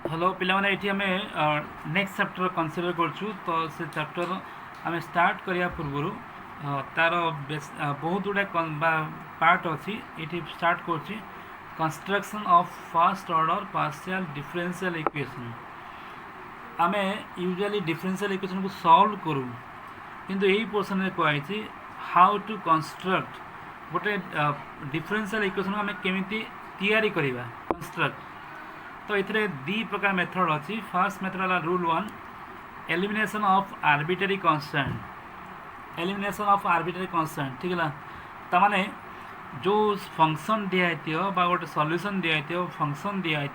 Hello पिलाने ये आम नेक्स्ट चैप्टर कनसीडर करूँ तो से चैप्टर आम स्टार्ट करने पूर्व तार बहुत गुड़ा पार्ट अच्छी ये स्टार्ट कर construction of first order partial differential equation आम यूजुअली डिफरेंशियल इक्वेशन को सॉल्व करूँ किंतु यही पोर्शन में कहुई हाउ टू कंस्ट्रक्ट गोटे डिफरेंशियल इक्वेशन आम केमी तैयारी करवा कंस्ट्रक्ट तो ये दी प्रकार मेथड अच्छी फर्स्ट मेथड है rule 1 elimination of arbitrary constant ठीक है तमाने जो फंक्शन दिखाई गोटे सॉल्यूशन दिखाई फंक्शन दिखाई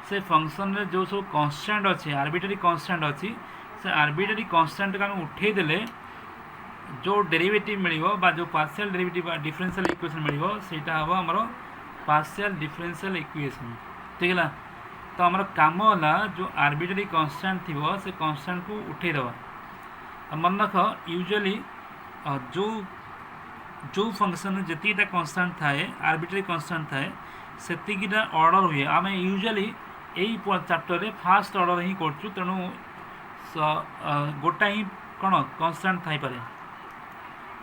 से फंक्शन रे जो सब कांस्टेंट अच्छी आर्बिट्रेरी कांस्टेंट अच्छी से आर्बिट्रेरी कांस्टेंट को आम उठेदेले जो डेरिवेटिव मिलिबो बा जो पार्शियल डेरिवेटिव डिफरेंशियल इक्वेशन मिलिबो सेटा हम हमर पार्शियल डिफरेंशियल इक्वेशन ठीक है तो आमर काम है जो आर्बिट्रेरी कांस्टेंट थी से कांस्टेंट को उठेदवा मन रख यूजुअली जो जो फंक्शन जीटा कांस्टेंट थाए आर्बिट्रेरी कांस्टेंट थाए सेतिकीटा ऑर्डर हुए आम यूजुअली यही चैप्टर रे फास्ट ऑर्डर ही करछु तेणु गोटा ही कौन कांस्टेंट थाई पारे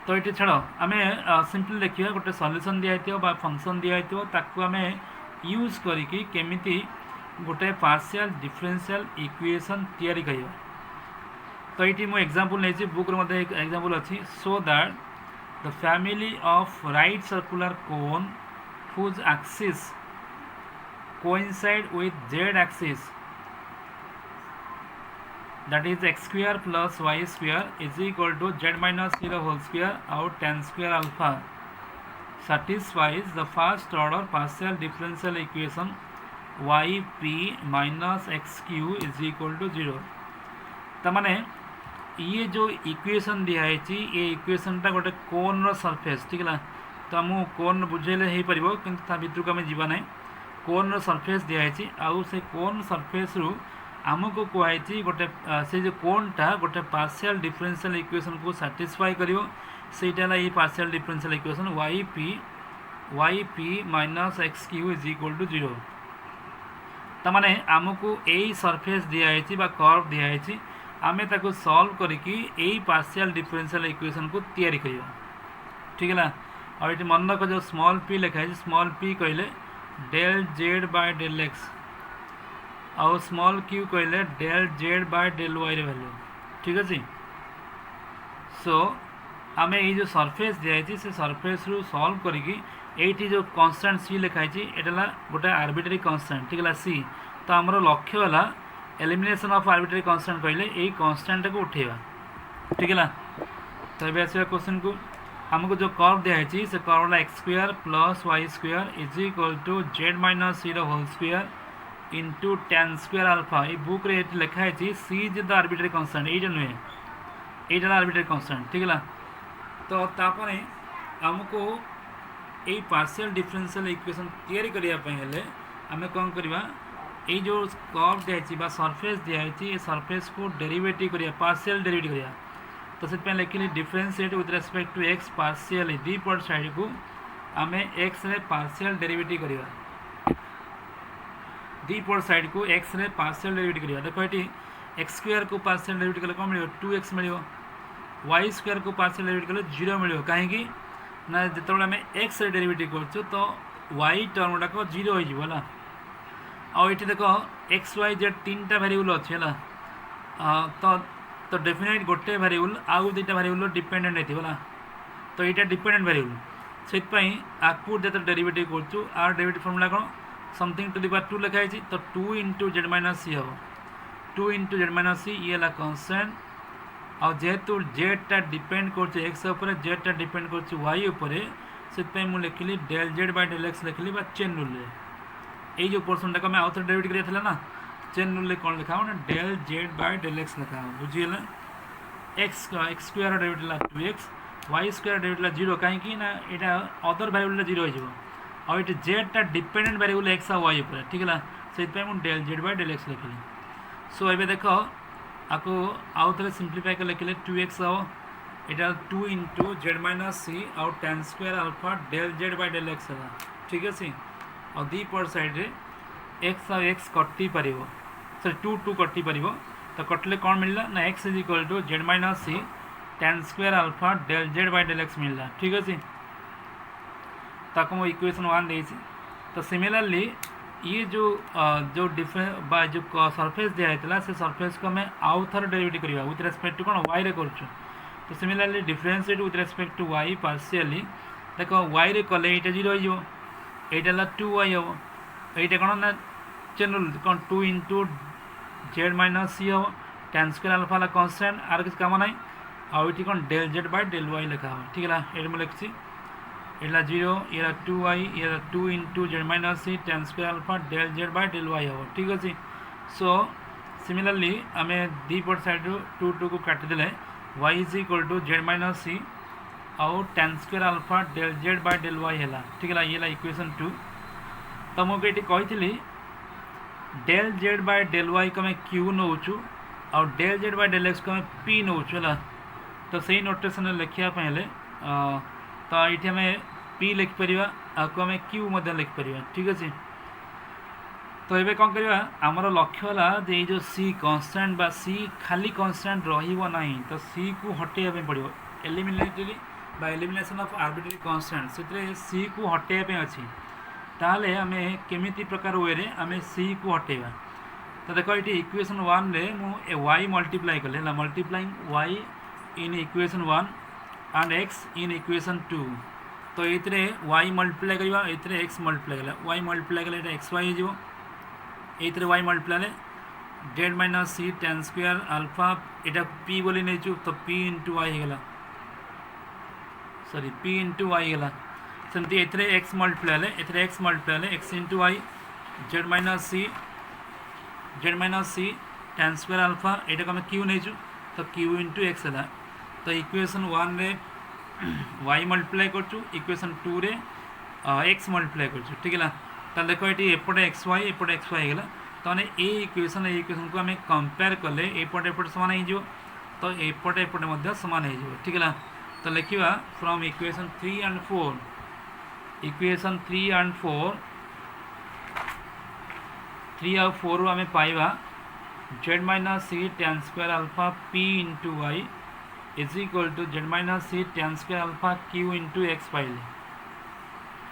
तो ये छाड़ आम सिंपली देखिए गोटे सॉल्यूशन दिखाई फंक्शन दिखाई ताकू आम यूज करिकी केमिति गोटे पार्शियल डिफरेंशियल इक्वेशन तैयारी करियो तो ये मु एग्जांपल नहीं बुक रे एक एग्जांपल अच्छी so that the family of right circular cone whose axis coincide with z axis that is x square plus y square is equal to z minus 0 whole square और tan square alpha satisfies the first order partial differential equation yp minus xq is equal to 0 तमाने ये जो equation दिखाई ये equation टा गोटे कोन रो surface ठीक है तो आम कोन बुझेले हो पार कि भितर को आम जाना ना कोन रो सरफेस दिखाई आउ से कोन सरफेस रु आमको कहुई गोटे से जो कोनटा गोटे पार्शियल डिफरेंशियल इक्वेशन को साटिस्फाई करिवो सेटा ये partial differential equation yp minus xq is equal to 0 तमाने आमको यही सरफेस दिखाई कर्व दिखाई आम ताको सॉल्व करके यही पार्शियल डिफरेंशियल इक्वेशन को तैयारी करियो ठीक है और ये मन रख जो स्मॉल पी लिखाई स्मॉल पी कहले del Z by del X और स्मॉल क्यू कहले del Z by del Y value ठीक अच्छे सो आम ये जो सरफेस दिखाई से सरफेस रु सॉल्व करके ये जो कांस्टेंट सी लिखाई एटा गोटे आर्बिट्रेरी कांस्टेंट ठीक है सी तो आमर लक्ष्य है एलिमिनेशन ऑफ आर्बिट्रेरी कांस्टेंट कहले यही कांस्टेंट को उठेगा ठीक है तो ये आसवा क्वेश्चन को हमको जो कर्व दिखाई से curve X square plus Y square is equal to Z minus 0 whole square into tan square alpha ये बुक रे लिखाई C is the arbitrary constant ये नुहे यहाँ आर्बिट्रेरी कांस्टेंट ठीक है तो तापर हमको यही पार्शियल डिफरेंशियल इक्वेशन तैयारी करने आम कौन करवा ये जो कर्व दिखाई सरफेस दिखाई ये सरफेस को डेरिवेटिव करिया पार्शियल डेरिवेटिव करिया तो से लिखिली differentiate with respect to x partial दी पट साइड को आम एक्स रे पार्शियल डेरिवेटिव करवा दी पट साइड को एक्स रे पार्शियल डेरिवेटिव करवा देखो ये एक्स स्क्वायर को पार्शियल डेरिवेटिव कले कौन मिले 2x मिले वाई स्क्वायर को पार्शियल डेरिवेटिव कले 0 मिले कहीं ना जो आम एक्स रे डेरिवेटिव कर तो वाई टर्म गुड़ाक 0 होगा और ये देख एक्स वाई जेड 3टा वेरिएबल अच्छे है तो डेफिनेट गोटे वेरिएबल आउ 2टा वेरिएबल डिपेंडेंट है तो यहाँ डिपेंडेंट वेरिएबल से आपको जो डेरिवेटिव कर आर डेरिवेटिव फॉर्मूला कौन समथिंग टू द पावर 2 लिखाई तो 2 इंटू जेड माइनस सी हम 2 इंटू जेड माइनस सी ये है कांस्टेंट और जेहेतु जेडटा डिपेंड कर एक्स उपर जेडटा डिपेंड कर वाई उपर से मुझे लिखिली del Z by del x लिखिली चेन रूल ये जो पोर्सन टाक आउ थे डेरिवेटिव करा ना चेन रूल कौन लिखा हो del Z by del x लिखा बुझीगला x square derivative 2x y square derivative 0 कहीं ना यहाँ अदर वेरिएबल 0 हो और ये जेडटा डिपेंडेंट वेरिएबल एक्स और वाई उपर ठीक है से del Z by del x लिखिली सो ये देख आपको आउ थे सिंप्लीफाई कर लिखिले 2x हम यहाँ 2 इंटू जेड माइनस सी और tan square alpha del Z by del X है ठीक है और दी पट साइड रे एक्स और एक्स कटि पार सॉरी 2 2 कटि पारिबो तो कटले कौन मिलला ना x is equal to Z minus C tan square alpha del Z by del X मिलला ठीक अछि ताको मो इक्वेशन 1 देछि तो सिमिलरली ये जो डिफरेंस बा जो सरफेस दिया हैतला से सरफेस को हमें आउ थर डेरिवेटिव करबा विथ रेस्पेक्ट टू कोन y रे करछु तो similarly differentiate with respect to y partially देखो y रे कले एटा 0 हो जो एटा ला 2y हो एटा कोन ना जनरल कोन 2 इनटू जेड माइनस सी हो tan स्क्वायर अल्फा ला कांस्टेंट आर किस काम नाही आ एटी कोन del Z by del y लिखा हो ठीक है एटा म लिखछि एटा 0 ये 2y ये 2 into Z minus C tan square alpha del Z by del y हो ठीक अछि सो सिमिलरली हमें दी पट साइड 2 2 को काट देले y is equal to Z minus c आउ tan square alpha del Z by del y हैला ठीक है ये ला इक्वेशन 2 तो मो बेटी कहितली del Z by del y को मैं q नौचु और del Z by del x को मैं p नौचु हैला तो सही नोटेशन लिखिया पहले तो ये हमें p लिख परिबा आ को हमें q मध्य लिख परिबा ठीक अछि तो एबे कोन करबा हमर लक्ष्य होला जे जो c कांस्टेंट बा c खाली कांस्टेंट रहिबो नाही तो c को हटेया पे पड़िबो एलिमिनेटली बा एलिमिनेशन ऑफ आर्बिट्रेरी कांस्टेंट सेतरे c को हटेया पे अछि ताले हमें केमिति प्रकार वे रे हमें c को हटेबा तो देखो ये इक्वेशन 1 रे मु y मल्टीप्लाई करले ला multiplying y in equation 1 and x in equation 2 तो इतरे y मल्टीप्लाई करबा इतरे x मल्टीप्लाई करला y मल्टीप्लाई करले एटा xy हे जिवो इतरे y मल्टीप्लाई जेड माइनस सी tan स्क्वायर अल्फा एटा p बोली नै छु तो p * y हे गेला सॉरी p * y गेला सेमती इतरे x मल्टीप्लाई ले इतरे x मल्टीप्लाई ले x * y जेड माइनस सी tan स्क्वायर अल्फा एटा को हम q नै छु तो q * x हैला तो इक्वेशन 1 रे y मल्टीप्लाई करछु इक्वेशन 2 रे x मल्टीप्लाई करछु ठीक है तो देखो ये एपटे xy एपटे xy हे गेला तो माने ए इक्वेशन को हमें कंपेयर कले एपटे एपटे समान हे जो तो एपटे एपटे मध्य समान हे जो ठीक है तो लिखिबा from equation 3 and 4 equation 3 and 4 3 और 4 रो हमें पाइबा z minus C tan square alpha p * y is equal to Z minus C tan square alpha q * x पाइले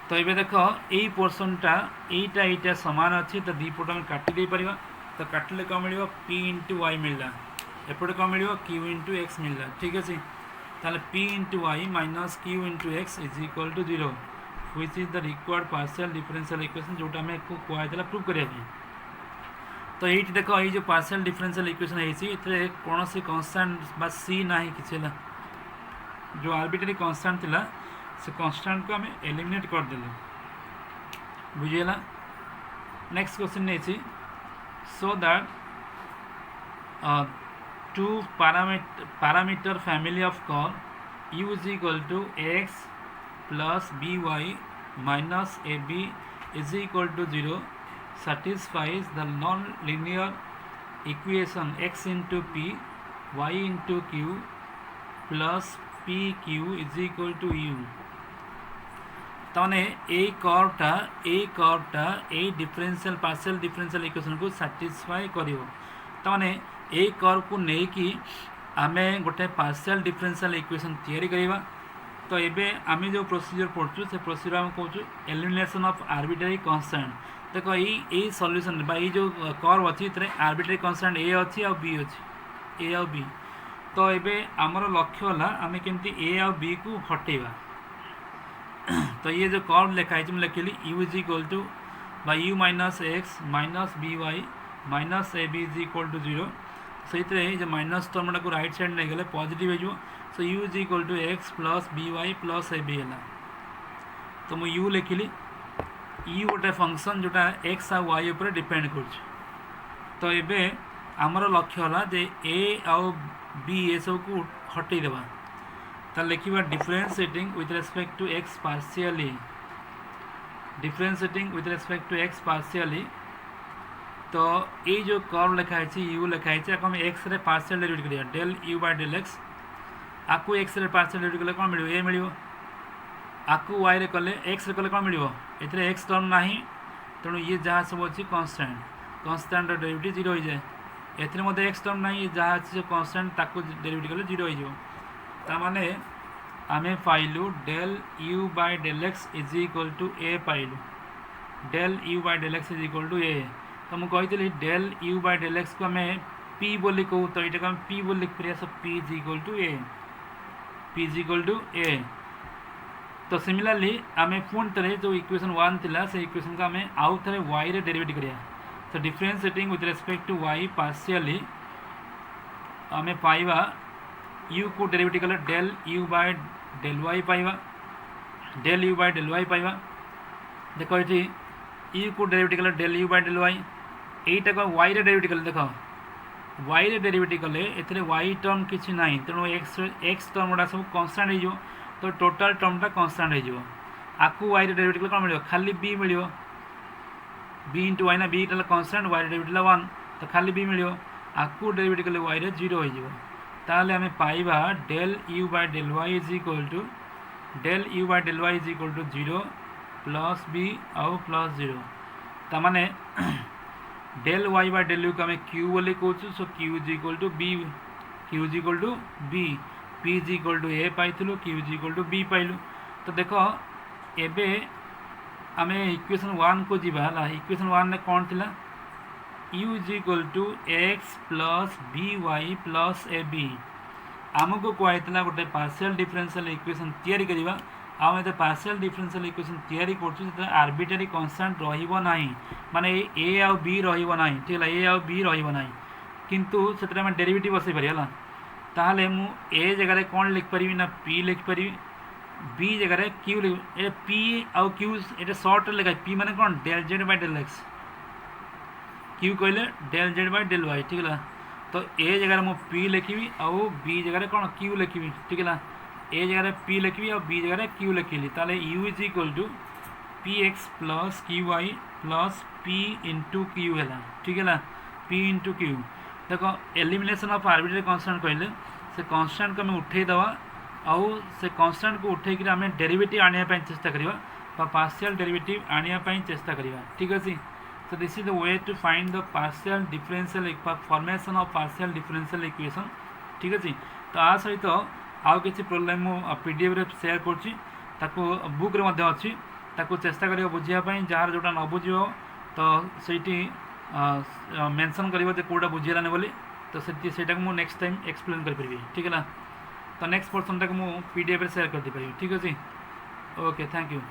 तो ये देख यही पोर्सनटा यहीटा सामान अच्छी तो दी पट में काटी दे पारिबा तो काटिले कौन मिल p * y मिलला एपटे कौन मिल q * x मिलला ठीक है ताले p * y minus q * x is equal to 0 which is the required partial differential equation जोटा हमें को कहला प्रूव करिया तो ये देखो ये जो पार्शियल डिफरेंशियल इक्वेशन है कौन सी कांस्टेंट बा c नाही किछला जो आर्बिट्रेरी कांस्टेंट थिला से कांस्टेंट को हमें एलिमिनेट कर देले बुझियला नेक्स्ट क्वेश्चन नहीं so that two parameter family of curve u is equal to x plus by minus ab is equal to 0 satisfies the non-linear equation x into p y into q plus pq is equal to u ताने ए कर्वटा ए differential partial differential equation को satisfy करिवो ताने ए curve को नै कि आमे गोटे पार्शियल डिफरेंशियल इक्वेशन तैयारी करिवा तो एबे आमे जो प्रोसीजर पढ़छु से प्रोसीजर हम कहछु एलिमिनेशन ऑफ आर्बिट्रेरी कांस्टेंट देखो ए सॉल्यूशन बा जो कर्व अछि तरे आर्बिट्रेरी कांस्टेंट ए अछि और बी अछि ए और बी तो एबे हमर लक्ष्य होला आमे केमती ए और बी को हटेबा तो ये जो कर्व लिखा है लिखली u is equal to by u minus X minus B Y minus A B is equal to 0 से जो माइनस टर्म को राइट साइड नहीं गले पॉजिटिव हो so u is equal to X plus B Y plus A B है तो मुझे u लिखली u गोटे फंक्शन जोटा x और y ऊपर डिपेंड कर तो ये आमर लक्ष्य होला जे a और b ये सब को हटे देवा तो लिखा differentiating with respect to x partially differentiating with respect to x partially तो ये जो कर्व लिखा है u लिखा है हम x रे पार्शियल डेरिवेटिव करिया del u by del x आकु x रे पार्शियल डेरिवेटिव कले कोन मिलियो a मिलियो आकु y रे कले x रे कले कोन मिलियो एथरे x टर्म नाही तेणु ये जहाँ सब अच्छी कांस्टेंट कन्स्टांट डेरिवेटिव जीरो हो जाए एथिरे मध्य एक्स टर्म नहीं जहाँ अच्छे कन्स्टांट ताको डेरिवेटिव कले जीरो हो ताने आमे पाइलु del u by del x is equal to a पाइलु del u by del x is equal to a तो मुझे कही del u by del x को आम पी बोली कहूँ तो ये आम पी बोली लिख पार so p is equal to a p is equal to a तो सिमिलरली आम पुणी थे जो इक्वेशन 1 थिला से इक्वेशन को आम आउ थे वाई रे डेरिवेटिव करिया तो differentiating with respect to y partially आम पाइबा यू को डेरिवेटिव कले del u by del y पाइबा del u by del y पाइबा देखो ये यू को डेरिवेटिव कले del u by del y एटा को वाई रे डेरिवेटिव कले देखो वाई रे डेरिवेटिव कले एथिरे वाई टर्म किछि नाही तेणु एक्स टर्म गुड़ा सब कांस्टेंट हो तो टोटल टर्मटा कांस्टेंट हो आकु वाई रे डेरिवेटिव कौन मिलियो खाली बी मिलियो बी इंटू वाई ना बी टा कांस्टेंट वाई रे डेरिवेटिव 1 तो खाली बी मिलियो आकु डेरिवेटिव कले वाई रे 0 हो ताहले आमे पाइबा del u by del y is equal to del u by del y is equal to 0 plus b आउ प्लस 0 तामाने del y by del u को आम क्यू बोली कहूँ so q is equal to b q is equal to b p is equal to a पाइलु q is equal to b पाइलु तो देख एबे आम इक्वेशन 1 को जीवा इक्वेशन 1 ने कौन थिला U is equal to X plus B Y plus A B आमको कहला गोटे पार्शियल डिफरेंशियल इक्वेशन तैयारी करवा आम ये पार्शियल डिफरेंशियल इक्वेशन तैयारी कर आर्बिट्रारी कन्स्टांट रहा माने ए आउ बी रहा ठीक है ए आउ बी रहा किंतु से डेरिवेटिव बसई पारि ताहले मु ए जगह कौन लिख पारि ना पी लिख पारि बी जगह क्यू लिख पी आउ क्यू ये सर्ट लिखा पी माने कौन del Z by del x q कहले del Z by del y ठीक है तो ए जगह मु पी लिखी आउ बी जगह कौन क्यू लिखी ठीक है ए जगह पी लिखी और बी जगह क्यू लिखिली ताले U is equal to P X plus Q Y plus P into Q है ठीक है पी इंटू क्यू देखो एलिमिनेशन ऑफ आर्बिट्रेरी कांस्टेंट कहले से कांस्टेंट को आम उठेदवा आउ से कांस्टेंट को उठेक आम डेरिवेटिव आने चेष्टा करवा पार्शियल डेरिवेटिव आने चेष्टा करवा ठीक अच्छे so this is the way to find the partial differential formation of partial differential equation ठीक अच्छे तो आ सहित आउ किसी प्रोब्लेम मु पीडीएफ रे शेयर करछि ताको बुक रे मध्ये अछि ताको चेष्टा करियो बुझिया जार जोटा न बुझियो तो सेठी मेंशन करियो जे कोडा बुझिलाने बोली तो सेटा को मु नेक्स्ट टाइम एक्सप्लेन कर परबी ठीक है ना तो नेक्स्ट पर्सन तक मु पीडीएफ रे शेयर कर दी परबी ठीक अछि ओके थैंक यू।